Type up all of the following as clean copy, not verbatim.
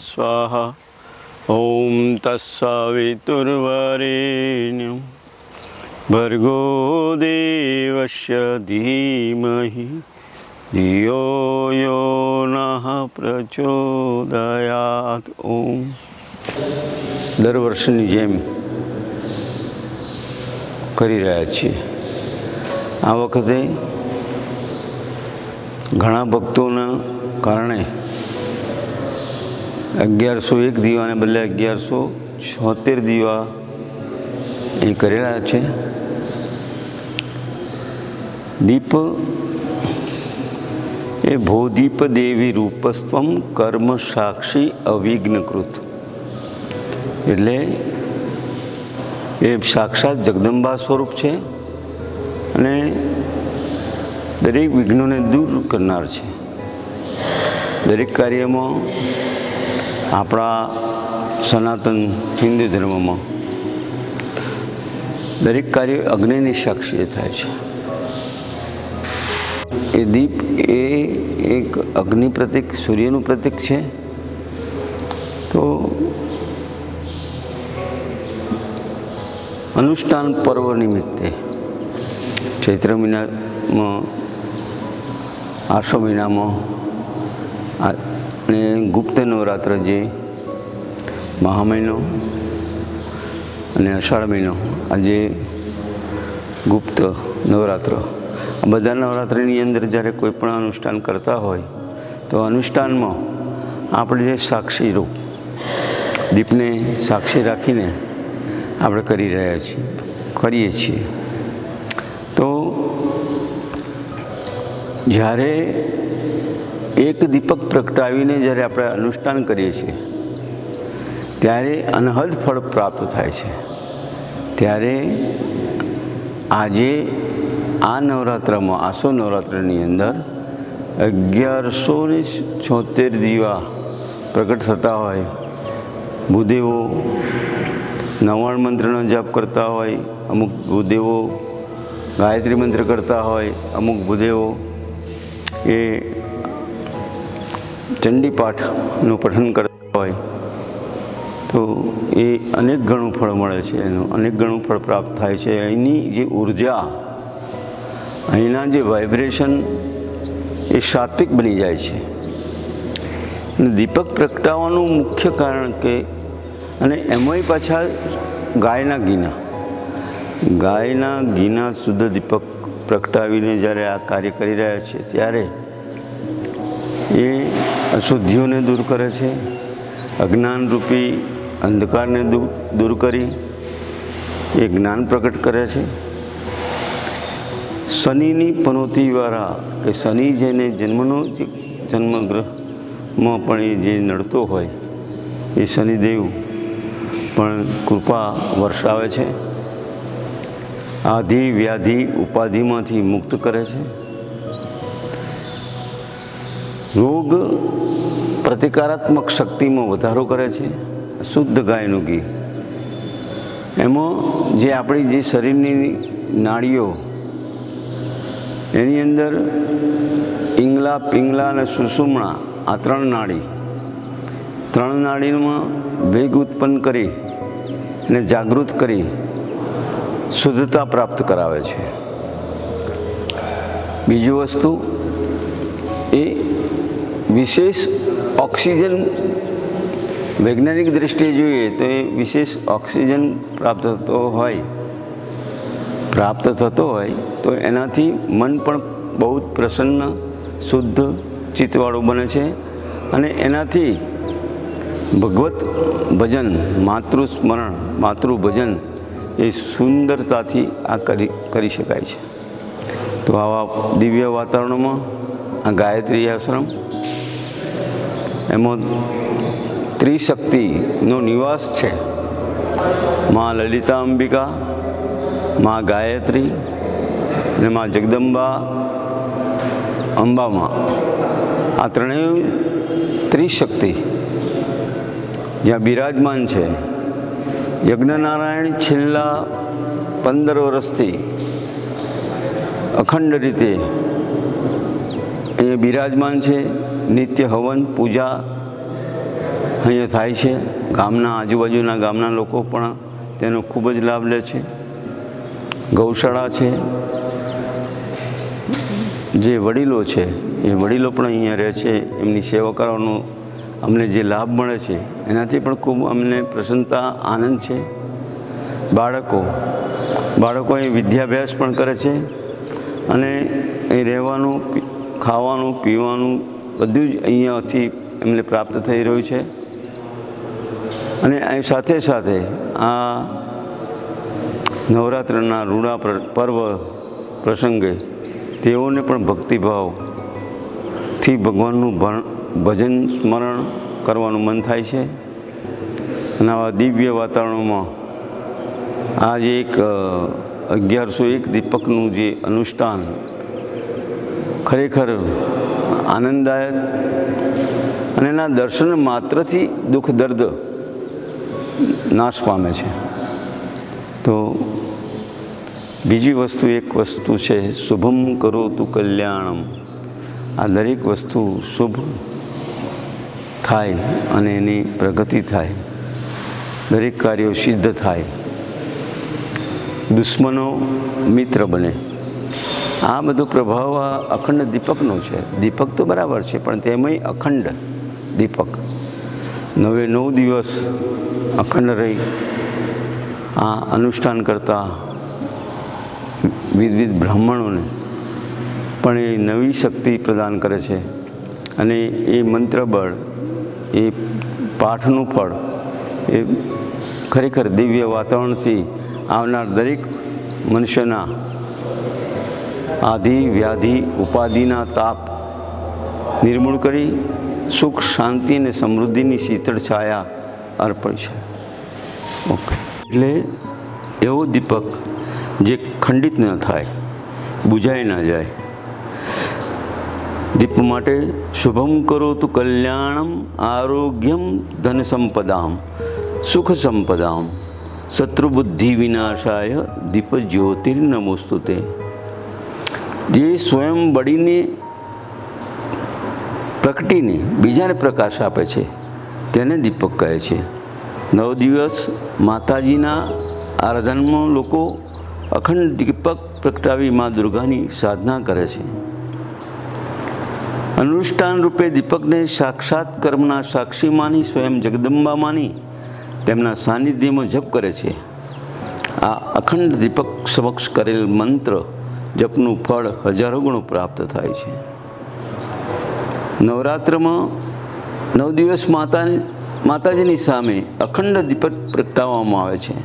स्वाहा ओम तत्सवितुर्वरेण्यं भर्गो देवस्य धीमहि धियो यो नः प्रचोदयात्। ओम दर वर्षनी जेम કરી રહ્યા છીએ। આ વખતે ઘણા ભક્તોના કારણે 1101 દીવાને બદલે 1176 દીવા એ કરેલા છે। દીપ એ ભોદીપ દેવી રૂપસ્ત્વમ કર્મ સાક્ષી અવિઘ્નકૃત, એટલે એ સાક્ષાત જગદંબા સ્વરૂપ છે અને દરેક વિઘ્નોને દૂર કરનાર છે। દરેક કાર્યમાં આપણા સનાતન હિન્દુ ધર્મમાં દરેક કાર્ય અગ્નિની સાક્ષીએ થાય છે। એ દીપ એ એક અગ્નિ પ્રતીક, સૂર્યનું પ્રતીક છે। તો અનુષ્ઠાન પર્વ નિમિત્તે ચૈત્ર મહિનામાં, આસો મહિનામાં અને ગુપ્ત નવરાત્ર જે મહા મહિનો અને અષાઢ મહિનો, આજે ગુપ્ત નવરાત્ર, બધા નવરાત્રિની અંદર જ્યારે કોઈ પણ અનુષ્ઠાન કરતા હોય તો અનુષ્ઠાનમાં આપણે જે સાક્ષી રૂપ દીપને સાક્ષી રાખીને આપણે કરીએ છીએ। તો જ્યારે એક દીપક પ્રગટાવીને જ્યારે આપણે અનુષ્ઠાન કરીએ છીએ ત્યારે અનહદ ફળ પ્રાપ્ત થાય છે। ત્યારે આજે આ નવરાત્રમાં, આસો નવરાત્રની અંદર 1176 દીવા પ્રગટ થતા હોય ભૂદેવો નવાણ મંત્રનો જાપ કરતા હોય, અમુક ભૂદેવો ગાયત્રી મંત્ર કરતા હોય, અમુક ભૂદેવો એ ચંડી પાઠનું પઠન કરતા હોય, તો એ અનેક ગણું ફળ મળે છે, એનું અનેક ગણું ફળ પ્રાપ્ત થાય છે. અહીંની જે ઉર્જા, અહીંના જે વાઇબ્રેશન એ સાત્વિક બની જાય છે. દીપક પ્રગટાવવાનું મુખ્ય કારણ કે, અને એમાંય પાછા ગાયના ઘીના શુદ્ધ દીપક પ્રગટાવીને જ્યારે આ કાર્ય કરી રહ્યા છે, ત્યારે એ અશુદ્ધિઓને દૂર કરે છે, અજ્ઞાનરૂપી અંધકારને દૂર કરી એ જ્ઞાન પ્રગટ કરે છે. શનિની પનોતીવાળા કે શનિ જેને જન્મગ્રહમાં પણ એ જે નડતો હોય, એ શનિદેવ પણ કૃપા વર્ષાવે છે, આધિ વ્યાધિ ઉપાધિમાંથી મુક્ત કરે છે, રોગ પ્રતિકારાત્મક શક્તિમાં વધારો કરે છે. શુદ્ધ ગાયનું ઘી, એમાં જે આપણી જે શરીરની નાડીઓ, એની અંદર પિંગલા, પિંગલા અને સુષુમ્ના, આ ત્રણ નાડીમાં વેગ ઉત્પન્ન કરી અને જાગૃત કરી શુદ્ધતા પ્રાપ્ત કરાવે છે. બીજી વસ્તુ, એ વિશેષ ઓક્સિજન, વૈજ્ઞાનિક દૃષ્ટિએ જોઈએ તો એ વિશેષ ઓક્સિજન પ્રાપ્ત થતો હોય તો એનાથી મન પણ બહુ જ પ્રસન્ન, શુદ્ધ ચિત્તવાળું બને છે. અને એનાથી ભગવત ભજન, માતૃસ્મરણ, માતૃભજન એ સુંદરતાથી આ કરી શકાય છે. તો આવા દિવ્ય વાતાવરણમાં આ ગાયત્રી આશ્રમ, એમાં ત્રિશક્તિનો નિવાસ છે. મા લલિતા અંબિકા, મા ગાયત્રી અને મા જગદંબા અંબામાં, આ ત્રણેય ત્રિશક્તિ જ્યાં બિરાજમાન છે. યજ્ઞનારાયણ છેલ્લા 15 વર્ષથી અખંડ રીતે અહીંયા બિરાજમાન છે. નિત્ય હવન પૂજા અહીંયા થાય છે. ગામના આજુબાજુના ગામના લોકો પણ તેનો ખૂબ જ લાભ લે છે. ગૌશાળા છે, જે વડીલો છે એ વડીલો પણ અહીંયા રહે છે. એમની સેવા કરવાનો અમને જે લાભ મળે છે એનાથી પણ ખૂબ અમને પ્રસન્નતા, આનંદ છે. બાળકો અહીં વિદ્યાભ્યાસ પણ કરે છે, અને અહીં રહેવાનું, ખાવાનું, પીવાનું બધું જ અહીંયાથી એમને પ્રાપ્ત થઈ રહ્યું છે. અને અહીં સાથે સાથે આ નવરાત્રિના રૂડા પર્વ પ્રસંગે તેઓને પણ ભક્તિભાવથી ભગવાનનું ભજન, સ્મરણ કરવાનું મન થાય છે. અને આવા દિવ્ય વાતાવરણમાં આજે એક 1101 દીપકનું જે અનુષ્ઠાન ખરેખર આનંદદાયક, અને એના દર્શન માત્રથી દુઃખ દર્દ નાશ પામે છે. તો બીજી વસ્તુ, એક વસ્તુ છે શુભમ કરોતુ કલ્યાણમ. આ દરેક વસ્તુ શુભ થાય અને એની પ્રગતિ થાય, દરેક કાર્યો સિદ્ધ થાય, દુશ્મનો મિત્ર બને. આ બધો પ્રભાવ આ અખંડ દીપકનો છે. દીપક તો બરાબર છે, પણ તેમાંય અખંડ દીપક 9 દિવસ અખંડ રહી આ અનુષ્ઠાન કરતા વિવિધ બ્રાહ્મણોને પણ એ નવી શક્તિ પ્રદાન કરે છે. અને એ મંત્રબળ, એ પાઠનું ફળ એ ખરેખર દિવ્ય વાતાવરણથી આવનાર દરેક મનુષ્યના આધિ વ્યાધિ ઉપાધિના તાપ નિર્મૂળ કરી સુખ, શાંતિ અને સમૃદ્ધિની શીતળ છાયા અર્પણ છે. ઓકે, એટલે એવો દીપક જે ખંડિત ન થાય, બુઝાઈ ન જાય. દીપ માટે શુભમ કરોતુ કલ્યાણમ આરોગ્યમ ધન સંપદામ સુખ સંપદામ શત્રુબુદ્ધિ વિનાશાય દીપ જ્યોતિર્નમોસ્તુતે. જે સ્વયં બળીને પ્રગટીને બીજાને પ્રકાશ આપે છે તેને દીપક કહે છે. 9 દિવસ માતાજીના આરાધનમાં લોકો અખંડ દીપક પ્રગટાવી મા દુર્ગાની સાધના કરે છે. અનુષ્ઠાન રૂપે દીપકને સાક્ષાત કર્મના સાક્ષી માની સ્વયં જગદંબા માની તેમના સાનિધ્યમાં જપ કરે છે. આ અખંડ દીપક સમક્ષ કરેલ મંત્ર જપનું ફળ હજારો ગણું પ્રાપ્ત થાય છે. નવરાત્રમાં 9 દિવસ માતાજીની સામે અખંડ દીપક પ્રગટાવવામાં આવે છે.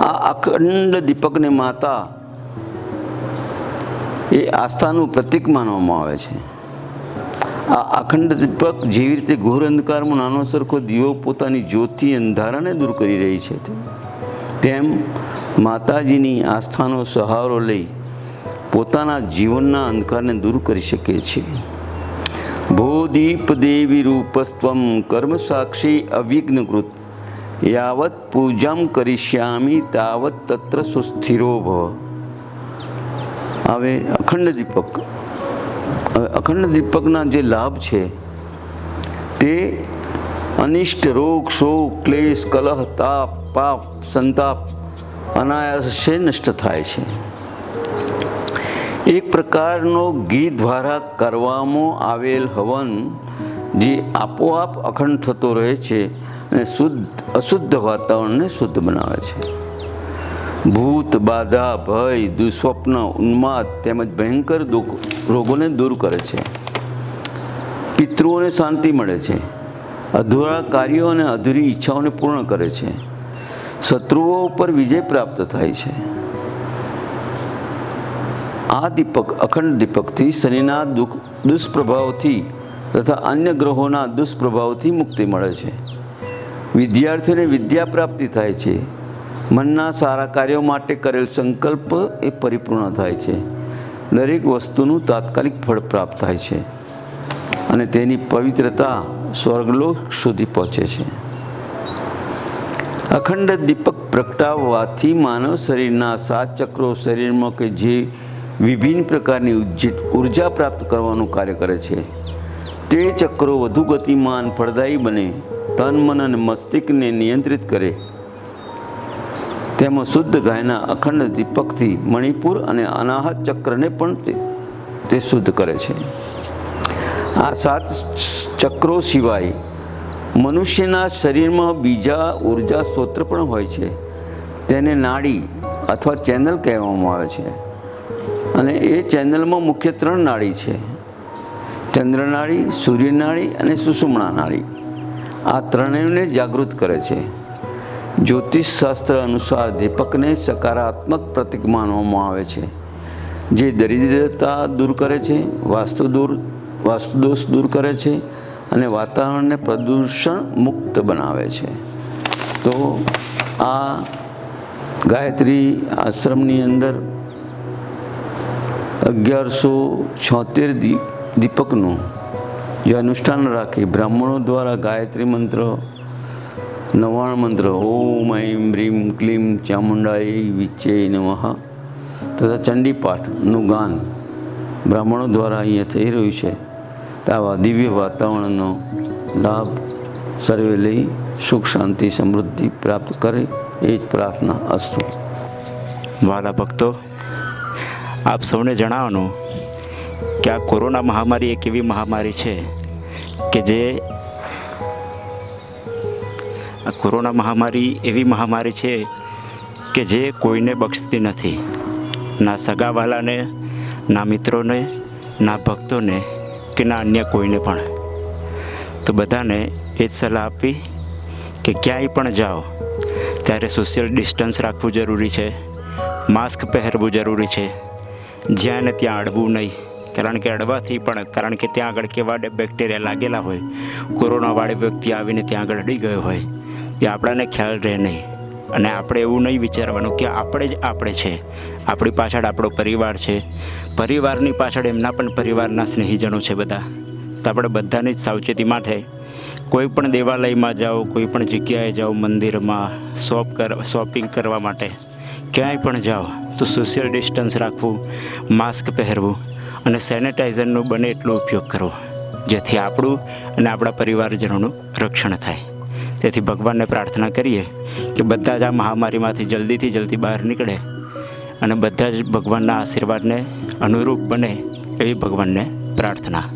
આ અખંડ દીપકને માતા એ આસ્થાનું પ્રતીક માનવામાં આવે છે. આ અખંડ દીપક જેવી રીતે ઘોર અંધકારમાં નાનો સરખો દીવો પોતાની જ્યોતિ અંધારાને દૂર કરી રહી છે, તેમ માતાજીની આસ્થાનો સહારો લઈ પોતાના જીવનના અંધકારને દૂર કરી શકે છે. ભો દીપ દેવી રૂપસ્ત્વમ કર્મ સાક્ષી અવિઘ્નકૃત યાવત પૂજામ કરિષ્યામિ તાવત તત્ર સુસ્થિરો ભવ. હવે અખંડ દીપક, અખંડ દીપકના જે લાભ છે તે અનિષ્ટ રોગ શોક ક્લેશ કલહ તાપ પાપ સંતાપ અનાયાસે નષ્ટ થાય છે. એક પ્રકારનો ઘી દ્વારા કરવામાં આવેલ હવન જે આપોઆપ અખંડ થતો રહે છે અને અશુદ્ધ વાતાવરણને શુદ્ધ બનાવે છે. ભૂત બાધા ભય દુસ્વપ્ન ઉન્માદ તેમજ ભયંકર રોગોને દૂર કરે છે. પિતૃઓને શાંતિ મળે છે. અધૂરા કાર્યો અને અધૂરી ઈચ્છાઓને પૂર્ણ કરે છે. શત્રુઓ ઉપર વિજય પ્રાપ્ત થાય છે. આ દીપક, અખંડ દીપકથી શનિના દુષ્પ્રભાવથી તથા અન્ય ગ્રહોના દુષ્પ્રભાવથી મુક્તિ મળે છે. વિદ્યાર્થીઓને વિદ્યા પ્રાપ્તિ થાય છે. મનના સારા કાર્યો માટે કરેલ સંકલ્પ એ પરિપૂર્ણ થાય છે. દરેક વસ્તુનું તાત્કાલિક ફળ પ્રાપ્ત થાય છે અને તેની પવિત્રતા સ્વર્ગલોક સુધી પહોંચે છે. અખંડ દીપક પ્રગટાવવાથી માનવ શરીરના 7 ચક્રો શરીરમાં કે જે વિભિન્ન પ્રકારની ઉર્જા પ્રાપ્ત કરવાનું કાર્ય કરે છે તે ચક્રો વધુ ગતિમાન ફળદાયી બને, તન મન અને મસ્તિષ્કને નિયંત્રિત કરે. તેમાં શુદ્ધ ગાયના અખંડ દીપકથી મણિપુર અને અનાહત ચક્રને પણ તે શુદ્ધ કરે છે. આ 7 ચક્રો સિવાય મનુષ્યના શરીરમાં બીજા ઉર્જા સ્ત્રોત પણ હોય છે. તેને નાડી અથવા ચેનલ કહેવામાં આવે છે અને એ ચેનલમાં મુખ્ય 3 નાડી છે: ચંદ્રનાળી, સૂર્યનાળી અને સુષુમ્ના નાળી. આ ત્રણેયને જાગૃત કરે છે. જ્યોતિષ શાસ્ત્ર અનુસાર દીપકને સકારાત્મક પ્રતીક માનવામાં આવે છે, જે દરિદ્રતા દૂર કરે છે, વાસ્તુદોષ દૂર કરે છે અને વાતાવરણને પ્રદૂષણ મુક્ત બનાવે છે. તો આ ગાયત્રી આશ્રમની અંદર 1176 દીપકનું જે અનુષ્ઠાન રાખી બ્રાહ્મણો દ્વારા ગાયત્રી મંત્ર, 99 મંત્ર ઓમ ઐમ હ્રીમ ક્લીમ ચામુંડાય વિચ્ચે નમઃ તથા ચંડીપાઠનું ગાન બ્રાહ્મણો દ્વારા અહીંયા થઈ રહ્યું છે. તો આવા દિવ્ય વાતાવરણનો લાભ સર્વે લઈ સુખ શાંતિ સમૃદ્ધિ પ્રાપ્ત કરે એ જ પ્રાર્થના અસ્તુ. વાલા ભક્તો, આપ સૌને જણાવવાનું કે આ કોરોના મહામારી એક એવી મહામારી છે કે જે આ કોરોના મહામારી એવી મહામારી છે કે જે કોઈને બક્ષતી નથી, ના સગાવાલાને, ના મિત્રોને, ના ભક્તોને કે ના અન્ય કોઈને પણ. તો બધાને એ જ સલાહ આપવી કે ક્યાંય પણ જાઓ ત્યારે સોશિયલ ડિસ્ટન્સ રાખવું જરૂરી છે, માસ્ક પહેરવું જરૂરી છે, જ્યાં ને ત્યાં અડવું નહીં. કારણ કે અડવાથી પણ, કારણ કે ત્યાં આગળ કેવા બેક્ટેરિયા લાગેલા હોય, કોરોનાવાળી વ્યક્તિ આવીને ત્યાં આગળ અડી ગયો હોય એ આપણાને ખ્યાલ રહે નહીં. અને આપણે એવું નહીં વિચારવાનું કે આપણે જ આપણે છે, આપણી પાછળ આપણો પરિવાર છે, પરિવારની પાછળ એમના પણ પરિવારના સ્નેહીજનો છે બધા. તો આપણે બધાની જ સાવચેતી માટે કોઈ પણ દેવાલયમાં જાઓ, કોઈ પણ જગ્યાએ જાઓ, મંદિરમાં શોપિંગ કરવા માટે ક્યાંય પણ જાઓ તો સોશિયલ ડિસ્ટન્સ રાખવું, માસ્ક પહેરવું અને સેનિટાઈઝરનો બને એટલો ઉપયોગ કરવો, જેથી આપણું અને આપણા પરિવારજનોનું રક્ષણ થાય. તેથી ભગવાનને પ્રાર્થના કરીએ કે બધા જ આ મહામારીમાંથી જલ્દીથી જલ્દી બહાર નીકળે અને બધા જ ભગવાનના આશીર્વાદને અનુરૂપ બને એવી ભગવાનને પ્રાર્થના.